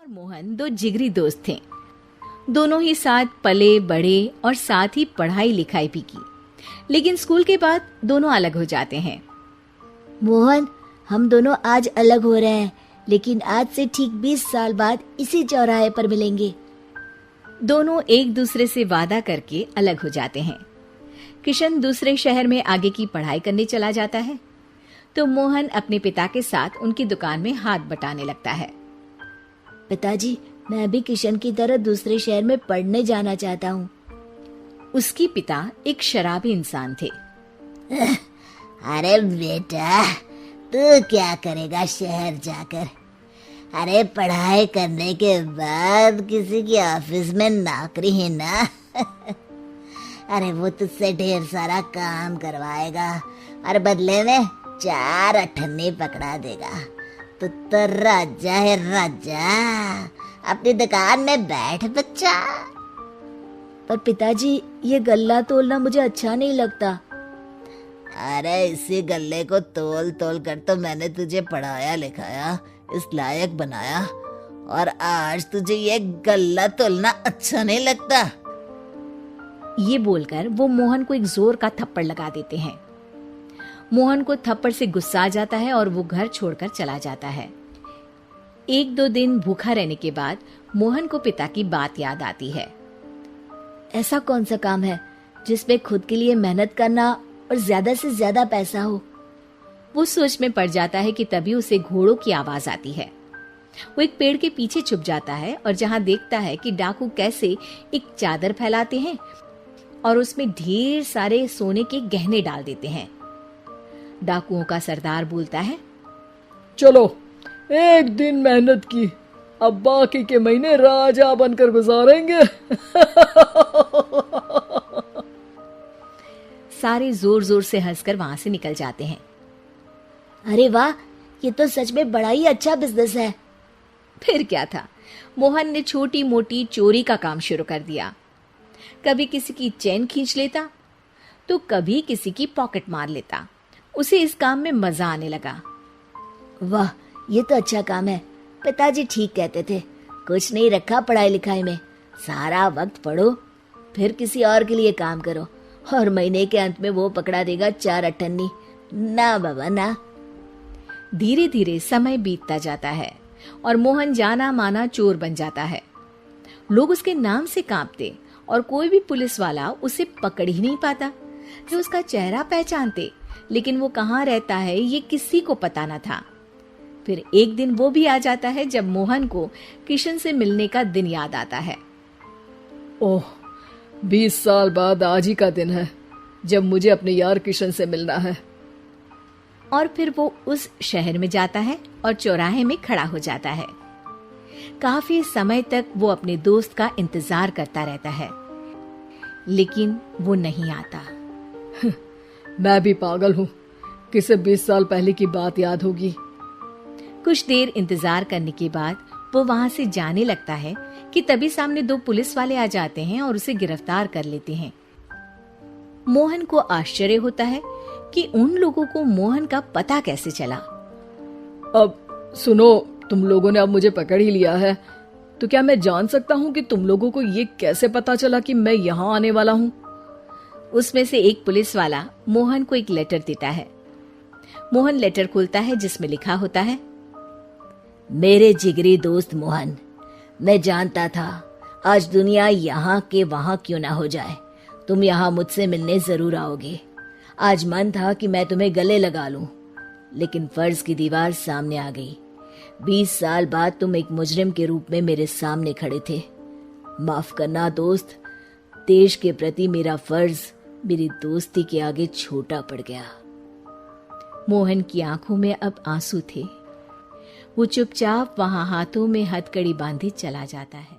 और मोहन दो जिगरी दोस्त थे। दोनों ही साथ पले बड़े और साथ ही पढ़ाई लिखाई भी की, लेकिन स्कूल के बाद दोनों अलग हो जाते हैं। मोहन, हम दोनों आज अलग हो रहे हैं, लेकिन आज से ठीक 20 साल बाद इसी चौराहे पर मिलेंगे। दोनों एक दूसरे से वादा करके अलग हो जाते हैं। किशन दूसरे शहर में आगे की पढ़ाई करने चला जाता है, तो मोहन अपने पिता के साथ उनकी दुकान में हाथ बटाने लगता है। पिताजी, मैं भी किशन की तरह दूसरे शहर में पढ़ने जाना चाहता हूँ। उसके पिता एक शराबी इंसान थे। अरे बेटा, तू क्या करेगा शहर जाकर? अरे पढ़ाई करने के बाद किसी के ऑफिस में नौकरी है ना। अरे वो तुझसे ढेर सारा काम करवाएगा और बदले में 4 अठन्नी पकड़ा देगा। तो राजा है राजा, अपनी दुकान में बैठ बच्चा। पर पिताजी, ये गल्ला तोलना मुझे अच्छा नहीं लगता। अरे इसी गल्ले को तोल तोल कर तो मैंने तुझे पढ़ाया लिखाया, इस लायक बनाया, और आज तुझे ये गल्ला तोलना अच्छा नहीं लगता। ये बोलकर वो मोहन को एक जोर का थप्पड़ लगा देते हैं। मोहन को थप्पड़ से गुस्सा आ जाता है और वो घर छोड़कर चला जाता है। 1-2 दिन भूखा रहने के बाद मोहन को पिता की बात याद आती है। ऐसा कौन सा काम है जिसमें खुद के लिए मेहनत करना और ज्यादा से ज्यादा पैसा हो? वो सोच में पड़ जाता है कि तभी उसे घोड़ों की आवाज आती है। वो एक पेड़ के पीछे छुप जाता है और जहां देखता है कि डाकू कैसे एक चादर फैलाते हैं और उसमें ढेर सारे सोने के गहने डाल देते हैं। डाकुओं का सरदार बोलता है, चलो, एक दिन मेहनत की, अब बाकी के महीने राजा बनकर गुजारेंगे। सारे जोर जोर से हंसकर वहां से निकल जाते हैं। अरे वाह, ये तो सच में बड़ा ही अच्छा बिजनेस है। फिर क्या था, मोहन ने छोटी मोटी चोरी का काम शुरू कर दिया। कभी किसी की चेन खींच लेता तो कभी किसी की पॉकेट मार लेता। उसे इस काम में मजा आने लगा। वाह, ये तो अच्छा काम है। पिताजी ठीक कहते थे, कुछ नहीं रखा पढ़ाई लिखाई में, सारा वक्त पढ़ो, फिर किसी और के लिए काम करो, और महीने के अंत में वो पकड़ा देगा 4 अठन्नी। ना बाबा ना। धीरे धीरे समय बीतता जाता है और मोहन जाना माना चोर बन जाता है। लोग उसके नाम से कांपते और कोई भी पुलिस वाला उसे पकड़ ही नहीं पाता। जो उसका चेहरा पहचानते, लेकिन वो कहाँ रहता है ये किसी को पता न था। फिर एक दिन वो भी आ जाता है जब मोहन को किशन से मिलने का दिन याद आता है। ओह, 20 साल बाद आज ही का दिन है जब मुझे अपने यार किशन से मिलना है। और फिर वो उस शहर में जाता है और चौराहे में खड़ा हो जाता है। काफी समय तक वो अपने दोस्त का इंतजार करता रहता है, लेकिन वो नहीं आता। मैं भी पागल हूँ, किसे 20 साल पहले की बात याद होगी। कुछ देर इंतजार करने के बाद वो वहां से जाने लगता है कि तभी सामने 2 पुलिस वाले आ जाते हैं और उसे गिरफ्तार कर लेते हैं। मोहन को आश्चर्य होता है कि उन लोगों को मोहन का पता कैसे चला। अब सुनो, तुम लोगों ने अब मुझे पकड़ ही लिया है, तो क्या मैं जान सकता हूँ कि तुम लोगों को ये कैसे पता चला कि मैं यहाँ आने वाला हूँ? उसमें से एक पुलिस वाला मोहन को एक लेटर देता है। मोहन लेटर खोलता है जिसमें लिखा होता है, मेरे जिगरी दोस्त मोहन, मैं जानता था आज दुनिया यहाँ के वहां क्यों ना हो जाए, तुम यहाँ मुझसे मिलने जरूर आओगे। आज मन था कि मैं तुम्हें गले लगा लूं, लेकिन फर्ज की दीवार सामने आ गई। 20 साल बाद तुम एक मुजरिम के रूप में मेरे सामने खड़े थे। माफ करना दोस्त, देश के प्रति मेरा फर्ज मेरी दोस्ती के आगे छोटा पड़ गया। मोहन की आंखों में अब आंसू थे। वो चुपचाप वहां हाथों में हथकड़ी बांधे चला जाता है।